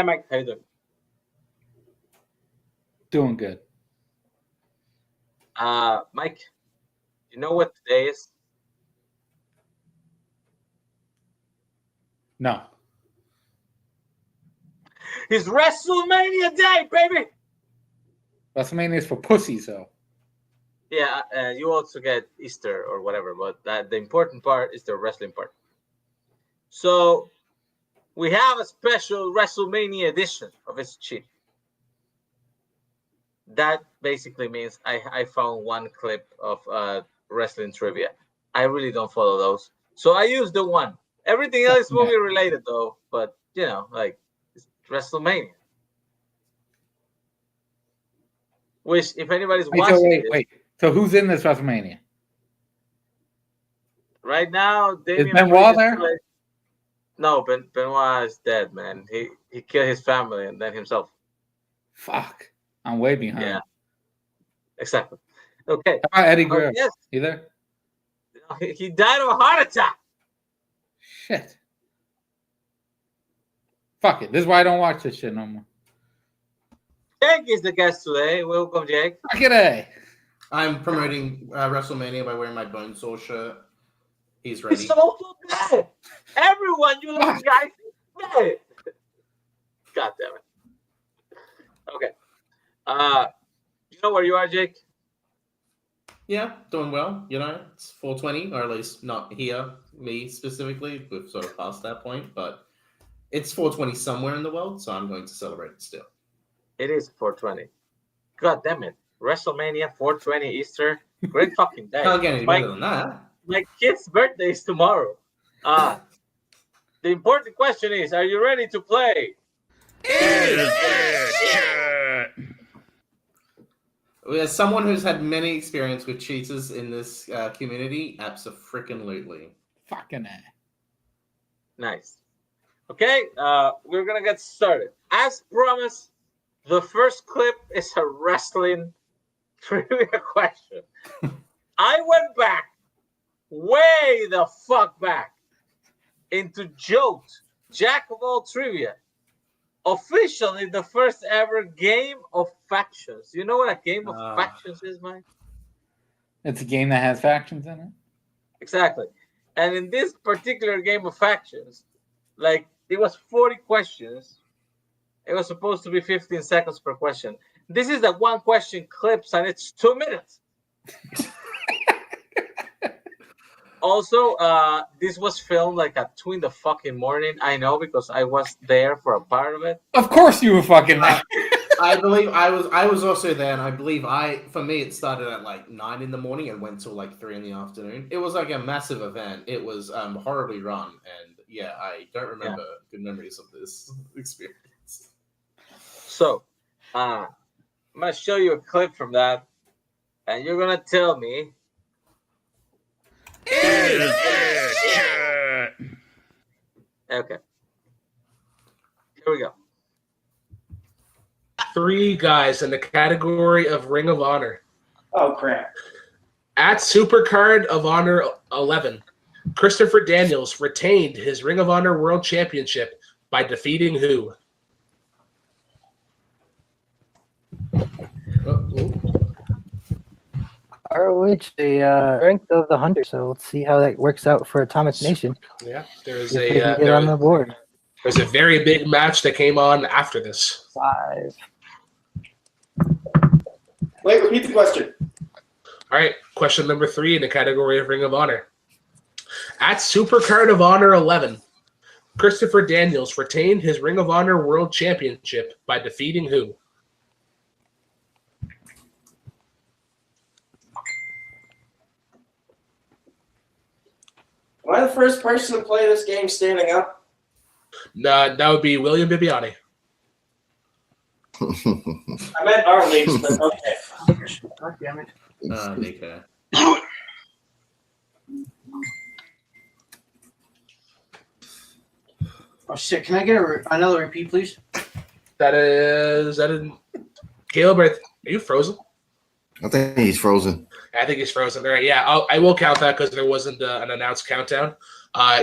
Hi, Mike. How you doing? Doing good. Mike, you know what today is? No. It's WrestleMania Day, baby! WrestleMania is for pussies, though. Yeah, you also get Easter or whatever, but the important part is the wrestling part. So, we have a special WrestleMania edition of It's Cheap. That basically means I found one clip of wrestling trivia. I really don't follow those. So I used the one. Everything else is movie related, though. But, like, it's WrestleMania. Which, if anybody's watching Wait. So who's in this WrestleMania? Right now, Is Benoit there? No, Benoit is dead, man. He killed his family and then himself. Fuck. I'm way behind. Yeah. Exactly. Okay. How about Eddie Guerrero? Yes. You there? He died of a heart attack. Shit. Fuck it. This is why I don't watch this shit no more. Jake is the guest today. Welcome, Jake. G'day. I'm promoting WrestleMania by wearing my Bonesaw shirt. He's ready. He's also dead. Everyone, you little guys, is dead. God damn it. Okay. You know where you are, Jake? Yeah, doing well. It's 420, or at least not here, me specifically. We've sort of passed that point, but it's 420 somewhere in the world, so I'm going to celebrate it still. It is 420. God damn it. WrestleMania, 420, Easter. Great fucking day. Can't get any better than that. My kid's birthday is tomorrow. The important question is, are you ready to play? As someone who's had many experience with cheaters in this community, abso-freaking-lutely. Fucking A. Nice. Okay, we're going to get started. As promised, the first clip is a wrestling trivia question. I went back, way the fuck back, into Jokes, Jack of all trivia. Officially, the first ever game of factions. You know what a game of factions is, Mike? It's a game that has factions in it. Exactly. And in this particular game of factions, like, it was 40 questions. It was supposed to be 15 seconds per question. This is the one question clips, and it's 2 minutes. Also, this was filmed like at 2 in the fucking morning. I know because I was there for a part of it. Of course you were fucking there. I believe I was also there, and I believe for me it started at like 9 in the morning and went till like 3 in the afternoon. It was like a massive event. It was horribly run, and yeah, I don't remember good memories of this experience. So, I'm gonna show you a clip from that, and you're gonna tell me. Okay. Here we go. 3 guys in the category of Ring of Honor. Oh, crap. At Supercard of Honor 11, Christopher Daniels retained his Ring of Honor World Championship by defeating who? ROH, the ranked of the 100, so let's see how that works out for Atomic Nation. Yeah, there's get on the board. There's a very big match that came on after this. 5. Wait, repeat the question. All right, question number 3 in the category of Ring of Honor. At Supercard of Honor 11, Christopher Daniels retained his Ring of Honor World Championship by defeating who? Am I the first person to play this game standing up? No, that would be William Bibiani. I meant our leagues, but okay. God damn it. Okay. Oh, shit. Can I get another repeat, please? That is Caleb, are you frozen? I think he's frozen. I think he's frozen. All right, yeah, I will count that because there wasn't an announced countdown.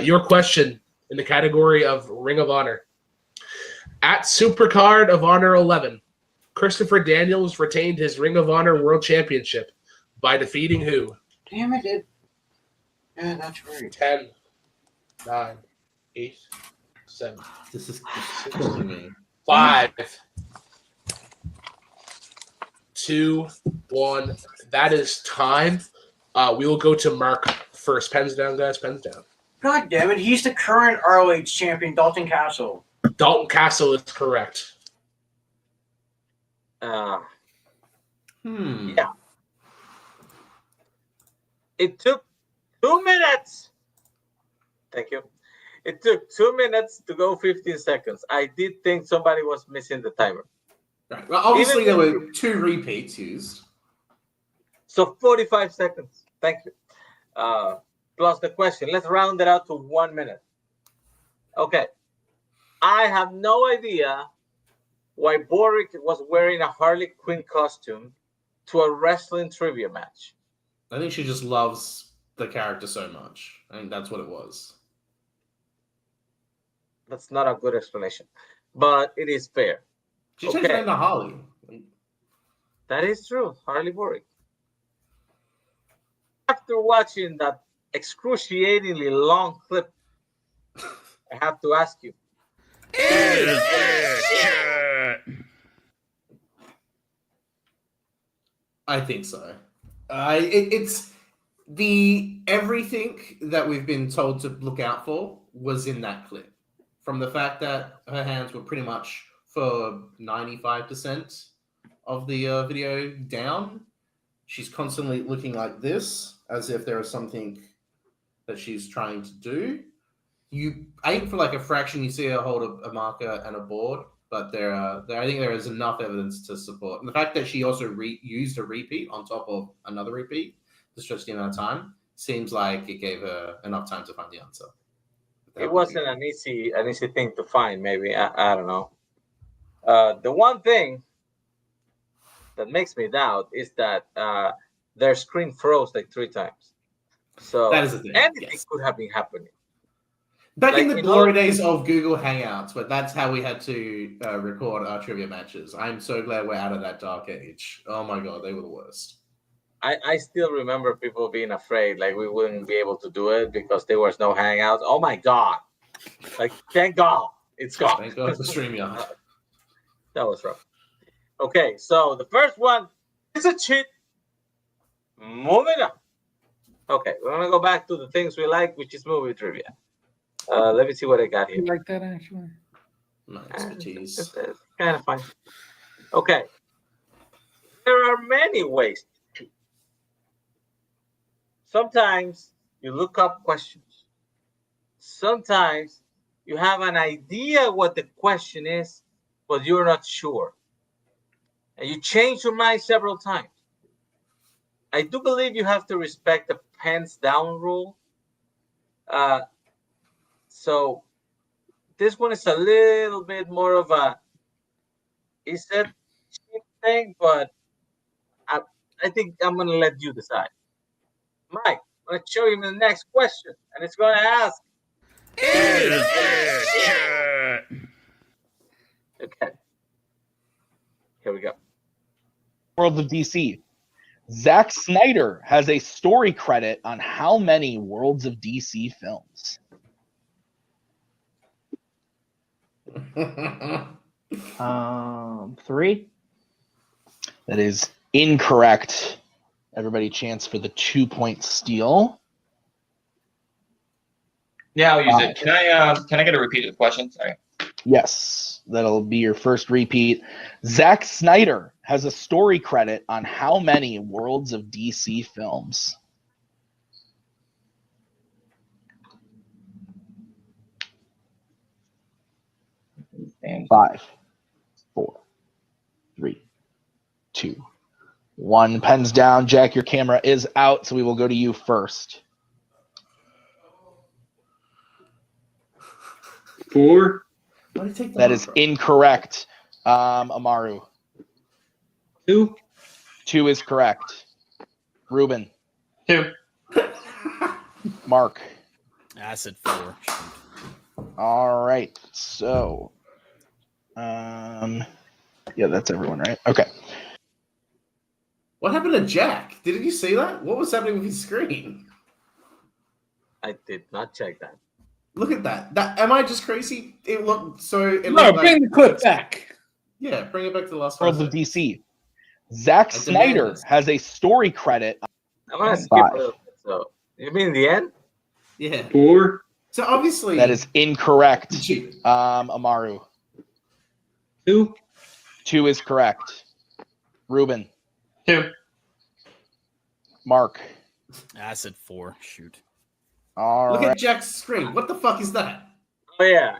Your question in the category of Ring of Honor. At Supercard of Honor 11, Christopher Daniels retained his Ring of Honor World Championship by defeating who? Damn it, dude. Yeah, that's right. 10, 9, 8, 7, This is killing me. 5, 2, 1. That is time. We will go to Mark first. Pens down, guys. Pens down. God damn it, he's the current ROH champion, Dalton Castle. Dalton Castle is correct. Yeah. It took 2 minutes. Thank you. It took 2 minutes to go 15 seconds. I did think somebody was missing the timer. Right. Well, obviously there were 2 repeats used. So 45 seconds. Thank you. Plus the question. Let's round it out to 1 minute. Okay. I have no idea why Boric was wearing a Harley Quinn costume to a wrestling trivia match. I think she just loves the character so much. I think that's what it was. That's not a good explanation, but it is fair. She changed her name to Harley. That is true. Harley Boric. After watching that excruciatingly long clip, I have to ask you. I think so. It's the everything that we've been told to look out for was in that clip. From the fact that her hands were pretty much for 95% of the video down, she's constantly looking like this, as if there is something that she's trying to do. You aim for like a fraction, you see her hold a marker and a board, but I think there is enough evidence to support. And the fact that she also used a repeat on top of another repeat to stretch the amount of time seems like it gave her enough time to find the answer. It wasn't an easy thing to find, maybe. I don't know. The one thing that makes me doubt is that their screen froze like 3 times. So that is the thing. Anything could have been happening. Back in the glory days of Google Hangouts, but that's how we had to record our trivia matches. I'm so glad we're out of that dark age. Oh my god, they were the worst. I still remember people being afraid, like we wouldn't be able to do it because there was no Hangouts. Oh my god! Like, thank God it's gone. Thank God for StreamYard. That was rough. Okay, so the first one is a cheat. Moving on. Okay, we're gonna go back to the things we like, which is movie trivia. Let me see what I got here. You like that actually? My expertise. It's kind of fun. Okay. There are many ways to cheat. Sometimes you look up questions. Sometimes you have an idea what the question is, but you're not sure. And you change your mind several times. I do believe you have to respect the pens down rule. So this one is a little bit more of a cheap thing, but I think I'm going to let you decide. Mike, I'm going to show you the next question, and it's going to ask. Okay. Here we go. World of DC. Zack Snyder has a story credit on how many Worlds of DC films? 3. That is incorrect. Everybody chance for the 2-point steal. Yeah, I'll use it. Can I get a repeated question? Sorry. Yes, that'll be your first repeat. Zack Snyder has a story credit on how many Worlds of DC films? Dang. 5, 4, 3, 2, 1. Pens down. Jack, your camera is out, so we will go to you first. 4. That is incorrect. Amaru. 2. 2 is correct. Ruben. 2. I Mark. said 4. All right. So Yeah, that's everyone, right? Okay. What happened to Jack? Didn't you see that? What was happening with his screen? I did not check that. Look at that. That am I just crazy? It looked so. It No, looked bring the clip back. Yeah, bring it back to the last World 5 of seconds. DC. Zack I demand Snyder this. has a story credit. I'm gonna skip Five. a little bit. So you mean the end? Yeah. 4. So obviously That is incorrect. he cheated. Amaru. 2. 2 is correct. Ruben. 2. Mark. I said 4. Shoot. All Look right. at Jack's screen. What the fuck is that? Oh yeah.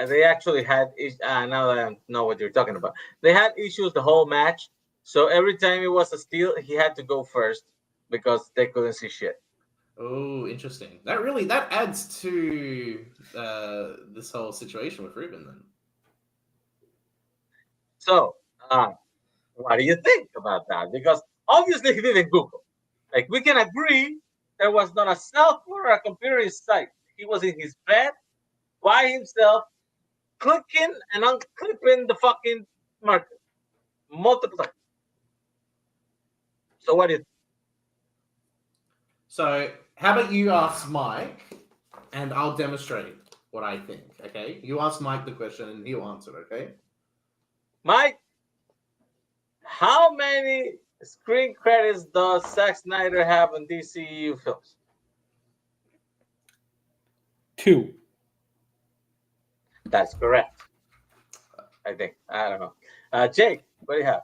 They actually had now that I know what you're talking about. They had issues the whole match. So every time it was a steal, he had to go first because they couldn't see shit. Oh, interesting. That adds to this whole situation with Ruben then. So, what do you think about that? Because obviously he didn't Google. Like, we can agree there was not a cell phone or a computer in sight. He was in his bed by himself, clicking and unclipping the fucking marker multiple times. So what do you think? So how about you ask Mike and I'll demonstrate what I think, okay? You ask Mike the question and he'll answer, okay? Mike, how many screen credits does Zack Snyder have on DCU films? 2. That's correct. I think. I don't know. Jake, what do you have?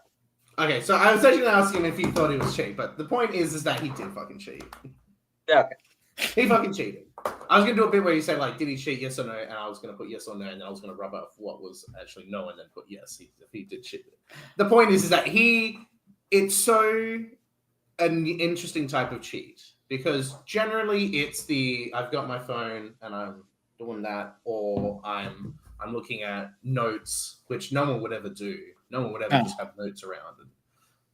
Okay, so I was actually asking him if he thought he was cheat, but the point is that he did fucking cheat. Yeah, okay. He fucking cheated. I was gonna do a bit where you say like, did he cheat? Yes or no, and I was gonna put yes or no, and then I was gonna rub off what was actually no, and then put yes. He did cheat. The point is that it's so an interesting type of cheat because generally it's I've got my phone and I'm doing that, or I'm looking at notes, which no one would ever do. No one would ever just have notes around. And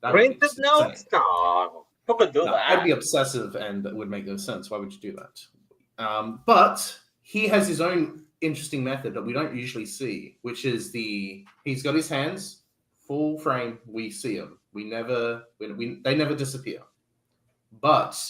that would be Printed just notes? insane. No. Who could do No, that? I'd be obsessive and that would make no sense. Why would you do that? But he has his own interesting method that we don't usually see, which is he's got his hands full frame. We see them. They never disappear. But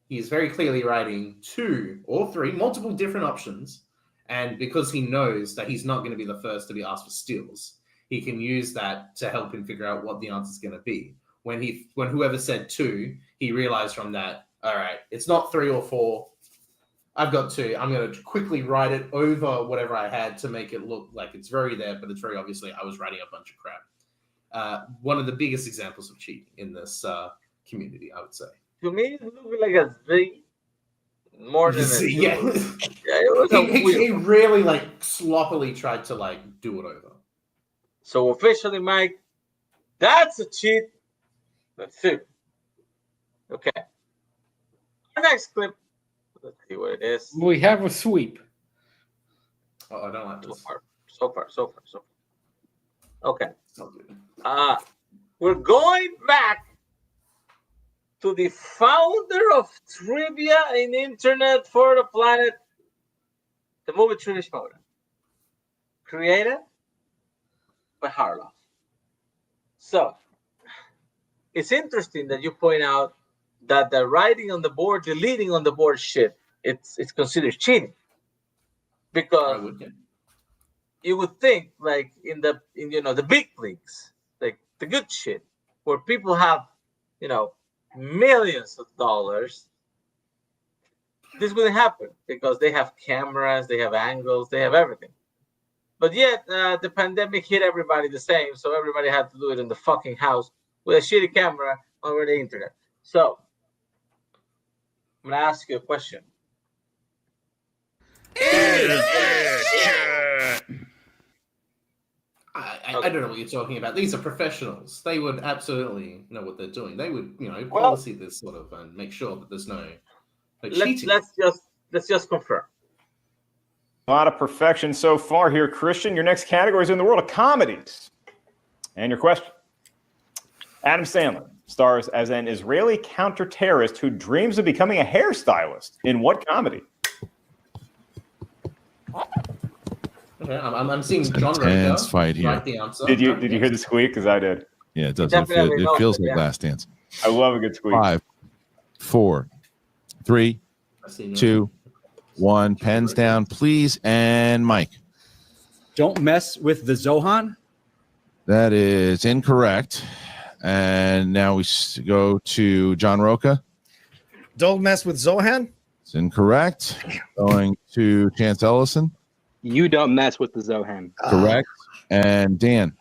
he is very clearly writing 2 or 3, multiple different options. And because he knows that he's not going to be the first to be asked for steals, he can use that to help him figure out what the answer is going to be. When whoever said 2, he realized from that, all right, it's not 3 or 4. I've got 2. I'm going to quickly write it over whatever I had to make it look like it's very there, but it's very obviously I was writing a bunch of crap. One of the biggest examples of cheating in this community, I would say. To me, it looked like a Z more than a Z. Yeah. It was He really like sloppily tried to like do it over. So officially, Mike, that's a cheat. That's it. Okay. Our next clip. Let's see what it is. We have a sweep. Oh, I don't like this. So far. Okay. Not good. We're going back to the founder of trivia and internet for the planet, the movie Trivia Motor, created by Harloff. So it's interesting that you point out that the writing on the board, the leading on the board shit, it's considered cheating. Because you would think like in the big leagues, like the good shit, where people have, millions of dollars, this wouldn't happen because they have cameras, they have angles, they have everything. But yet, the pandemic hit everybody the same, so everybody had to do it in the fucking house with a shitty camera over the internet. So, I'm going to ask you a question. I don't know what you're talking about. These are professionals. They would absolutely know what they're doing. They would, policy this sort of and make sure that there's no cheating. Let's just confirm. A lot of perfection so far here, Christian. Your next category is in the world of comedies. And your question. Adam Sandler stars as an Israeli counter-terrorist who dreams of becoming a hairstylist. In what comedy? Okay, I'm seeing It's an John intense Roca fight here. write the answer. Did you hear the squeak? Because I did. Yeah, it does. Definitely It knows feels it, like yeah. Last Dance. I love a good squeak. 5, 4, 3, I see no- 2, 1. Pens down, please. And Mike. Don't mess with the Zohan. That is incorrect. And now we go to John Roca. Don't mess with Zohan. It's incorrect. Going to Chance Ellison. You don't mess with the Zohan. Correct. And Dan.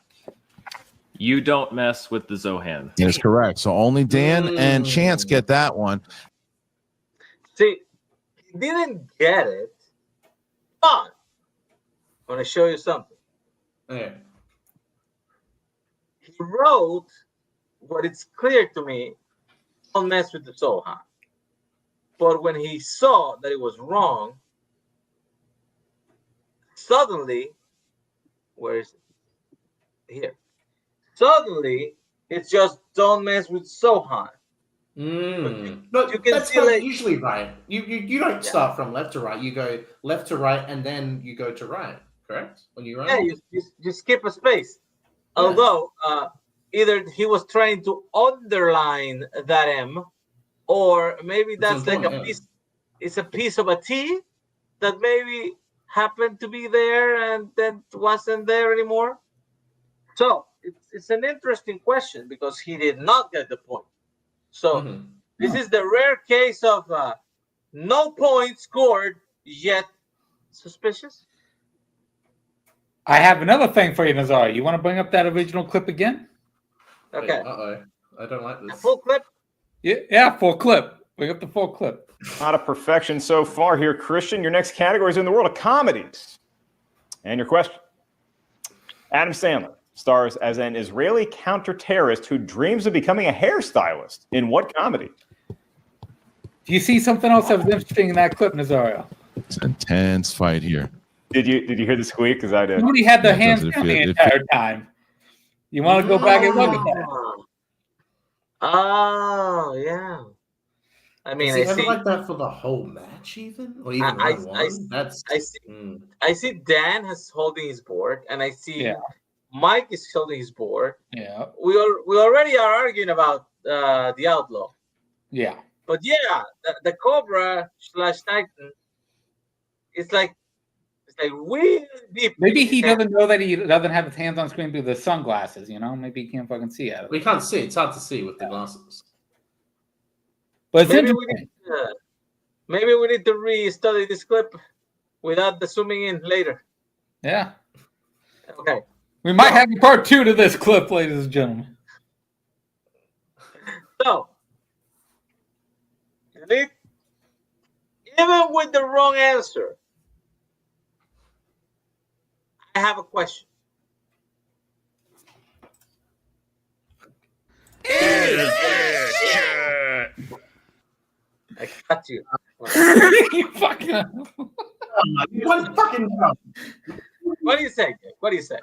You don't mess with the Zohan. That is correct. So only Dan and Chance get that one. See, he didn't get it, but I'm going to show you something. Yeah. He wrote what it's clear to me, don't mess with the Zohan. But when he saw that it was wrong, suddenly, where is it? Here. Suddenly, it's just don't mess with Zohan. But you can that's see, not like, usually right. You don't start from left to right. You go left to right and then you go to right. Correct? When you Yeah, run. you skip a space. Yeah. Although either he was trying to underline that M, or maybe that's like a piece. It's a piece of a T that maybe happened to be there and then wasn't there anymore. So it's an interesting question because he did not get the point. So this is the rare case of no point scored yet suspicious. I have another thing for you, Nazar. You want to bring up that original clip again? Okay. Uh-oh. I don't like this. Full clip? Yeah, full clip. Bring up the full clip. Not a perfection so far here, Christian. Your next category is in the world of comedies. And your question. Adam Sandler stars as an Israeli counter-terrorist who dreams of becoming a hairstylist. In what comedy? Do you see something else that was interesting in that clip, Nazario? It's an intense fight here. Did you hear the squeak? Because I did. Nobody had their Yeah, it hands does. down the entire time. You want to go back and look at that? Oh, yeah. I mean, Is he I ever see. like that for the whole match, even or even I round one? That's I see Dan has holding his board, and I see Mike is holding his board. Yeah. We already are arguing about the Outlaw. Yeah. But yeah, the Cobra / Titan. It's like really deep. Maybe he doesn't know that he doesn't have his hands on screen through the sunglasses. You know, maybe he can't fucking see out of it. We can't see. It's hard to see with the glasses. But it's Maybe interesting. maybe we need to re-study this clip without the zooming in later. Yeah. Okay. We might have a part 2 to this clip, ladies and gentlemen. So, even with the wrong answer, I have a question. I got you. You fucking. One fucking time. What do you say? What do you say?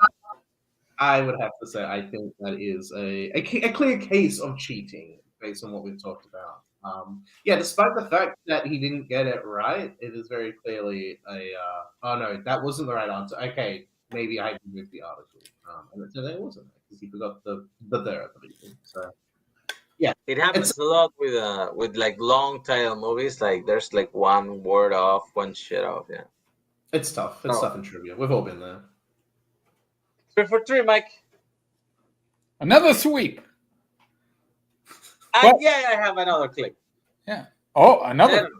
I would have to say I think that is a clear case of cheating based on what we've talked about. Yeah, despite the fact that he didn't get it right, it is very clearly a oh no, that wasn't the right answer. Okay, maybe I moved the article. And it said it wasn't because he forgot the there at the beginning. So yeah, it happens a lot with like long title movies. Like there's like one word off, one shit off. Yeah, it's tough. It's tough in trivia. We've all been there. 3 for 3, Mike. Another sweep. Yeah, I have another clip. Yeah. Oh, another.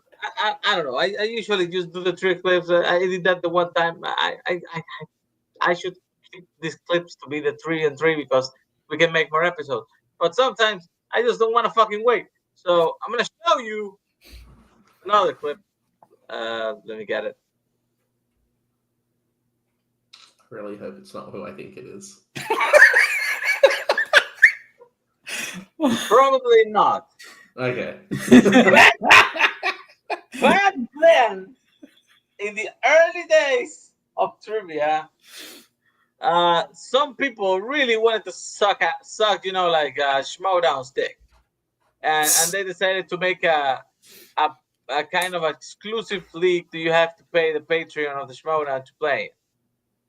I don't know. I usually just do the 3 clips. I did that the one time. I should keep these clips to be the 3 and 3 because we can make more episodes. But sometimes I just don't want to fucking wait. So I'm gonna show you another clip. Let me get it. I really hope it's not who I think it is. Probably not. Okay. Back then, in the early days of trivia, some people really wanted to suck, you know, like a Schmodown stick, and they decided to make a kind of exclusive league. Do you have to pay the Patreon of the Schmodown to play it?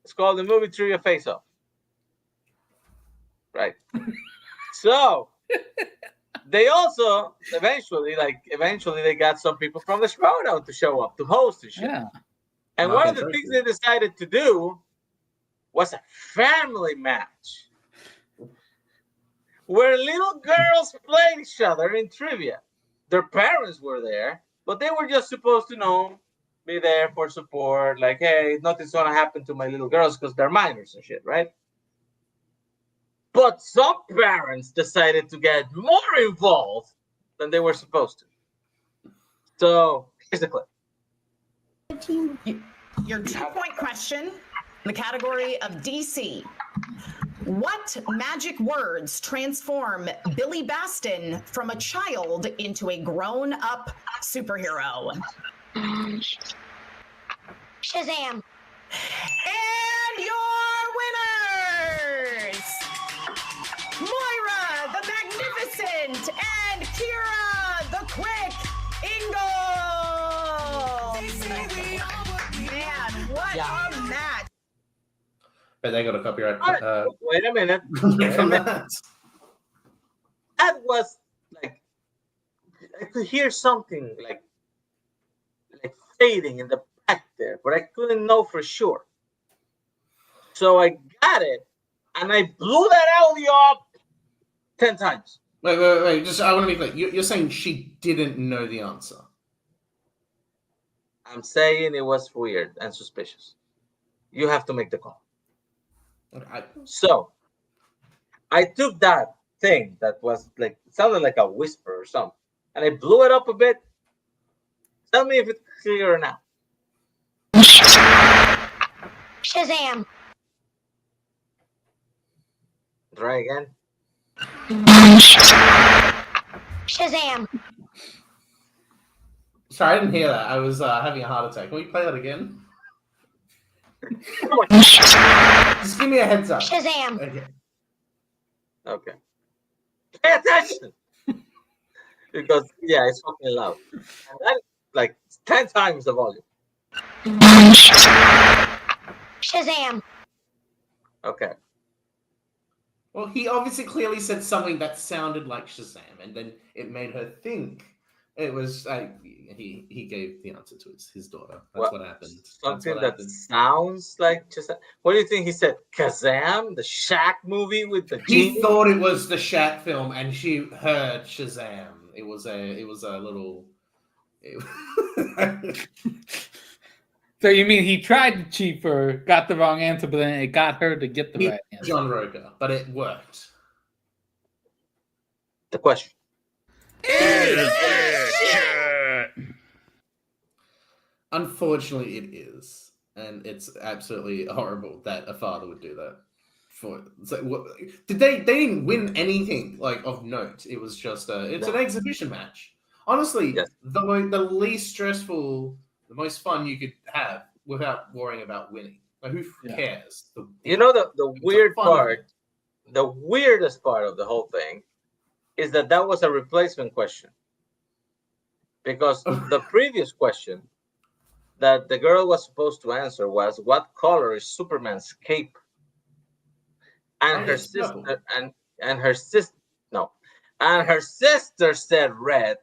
It's called the movie Trivia Face Off. Right. So they also eventually they got some people from the Schmodown to show up to host the show. Yeah. And one of the things they decided to do was a family match where little girls played each other in trivia. Their parents were there, but they were just supposed to be there for support. Like, hey, nothing's gonna happen to my little girls because they're minors and shit, right? But some parents decided to get more involved than they were supposed to. So here's the clip. Your 2-point question in the category of DC. What magic words transform Billy Baston from a child into a grown-up superhero? Shazam. And your winners, Moira the Magnificent and Kira the Quick Ingalls. Man, what a match. But they got a copyright. Wait a minute. That was like I could hear something like fading in the back there, but I couldn't know for sure. So I got it, and I blew that audio up 10 times. Wait. Just I want to be clear. You're saying she didn't know the answer. I'm saying it was weird and suspicious. You have to make the call. So I took that thing that was like sounded like a whisper or something, and I blew it up a bit. Tell me if it's clear or not. Shazam. Try again. Shazam. Sorry, I didn't hear that. I was having a heart attack. Can we play that again? Just give me a heads up. Shazam. Okay. Pay attention. Because it's fucking loud. And that is like 10 times the volume. Shazam. Okay. Well, he obviously clearly said something that sounded like Shazam, and then it made her think it was he gave the answer to his daughter. That's what happened. Something that sounds like Shazam. What do you think he said? Kazam, the Shaq movie with the genie? He thought it was the Shaq film, and she heard Shazam. It was a little. So you mean he tried to cheat for her, got the wrong answer, but then it got her to get the right answer? John Roca, but it worked. The question. Unfortunately, it is, and it's absolutely horrible that a father would do that. They didn't win anything like of note. It was just an exhibition match. Honestly, the least stressful, the most fun you could have without worrying about winning. Like, who cares? The weird part, the weirdest part of the whole thing is that was a replacement question. Because the previous question that the girl was supposed to answer was, what color is Superman's cape? And her sister and her sister said red,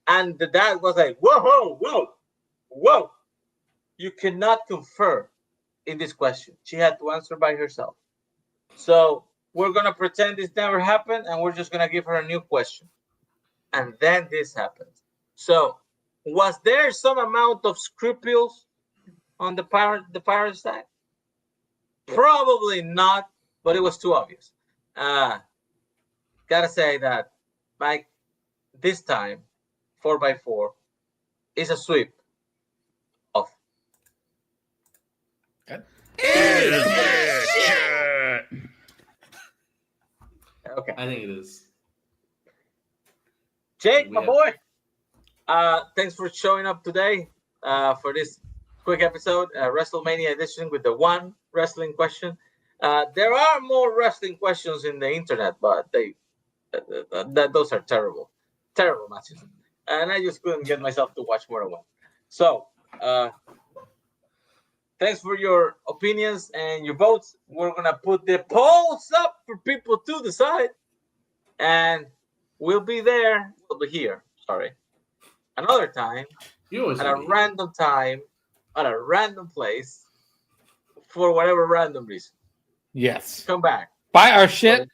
and the dad was like, whoa, you cannot confer in this question. She had to answer by herself. So we're gonna pretend this never happened, and we're just gonna give her a new question. And then this happened. So was there some amount of scruples on the parent side? Probably not, but it was too obvious. Gotta say that, Mike, this time 4x4 is a sweep of. Okay. I think it is. Jake, my boy, thanks for showing up today for this quick episode, Wrestlemania edition with the one wrestling question. There are more wrestling questions in the internet, but those are terrible matches, and I just couldn't get myself to watch more than one. So Thanks for your opinions and your votes. We're gonna put the polls up for people to decide, and we'll be there. We'll be here. Sorry, another time at a random time, at a random place, for whatever random reason. Yes. Come back. Buy our shit.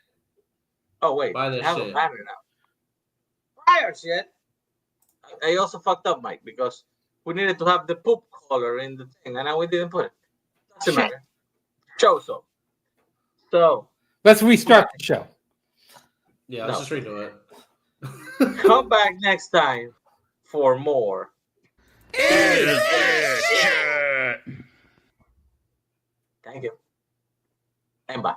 Oh wait, Buy I their have a shit. banner now. Buy our shit. I also fucked up, Mike, because we needed to have the poop color in the thing, and now we didn't put it. Doesn't matter. Chose so. Let's restart the show. Yeah, let's just redo it. Come back next time for more. Thank you. And bye.